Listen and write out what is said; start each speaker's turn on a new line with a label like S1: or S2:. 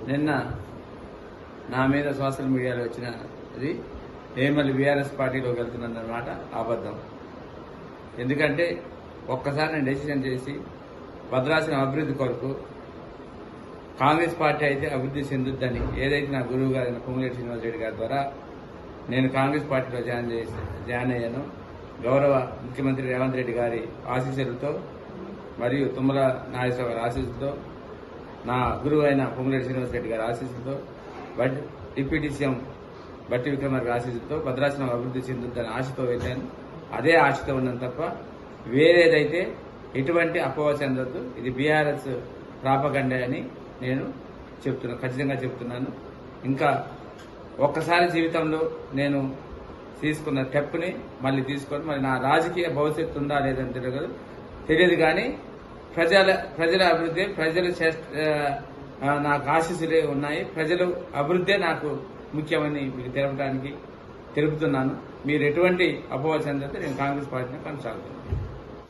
S1: నిన్న నా మీద సోషల్ మీడియాలో వచ్చిన అది నేను మళ్ళీ బీఆర్ఎస్ పార్టీలోకి వెళ్తున్నానన్నమాట అబద్ధం. ఎందుకంటే ఒక్కసారి నేను డెసిషన్ చేసి భద్రాచలం అభివృద్ధి కొరకు కాంగ్రెస్ పార్టీ అయితే అభివృద్ధి చెందుద్దని ఏదైతే నా గురువు గారైన పొంగులేటి శ్రీనివాసరెడ్డి గారి ద్వారా నేను కాంగ్రెస్ పార్టీలో జాయిన్ అయ్యాను. గౌరవ ముఖ్యమంత్రి రేవంత్ రెడ్డి గారి ఆశీస్సులతో మరియు తుమ్మల నాగేశ్వర గారి ఆశీస్సులతో నా గురువు అయిన పొంగులేటి శ్రీనివాసరెడ్డి గారి ఆశీస్సులతో డిప్యూటీ సీఎం బట్టి విక్రమార్క ఆశీస్సులతో భద్రాచలం అభివృద్ధి చెందుద్దని ఆశతో వెళ్ళాను. అదే ఆశతో ఉన్నాను తప్ప వేరేదైతే ఎటువంటి అపోహ చెందొద్దు. ఇది బీఆర్ఎస్ ప్రాపగండే అని నేను ఖచ్చితంగా చెప్తున్నాను. ఇంకా ఒక్కసారి జీవితంలో నేను తీసుకున్న స్టెప్ని మళ్ళీ తీసుకొని మరి నా రాజకీయ భవిష్యత్తు ఉందా లేదని తెలియదు కానీ ప్రజల అభివృద్ధి నాకు ఆశీస్సులే ఉన్నాయి. ప్రజలు అభివృద్ధే నాకు ముఖ్యమని మీకు తెలుపుతున్నాను. మీరు ఎటువంటి అపోహ చెందితే నేను కాంగ్రెస్ పార్టీని కొనసాగుతున్నాను.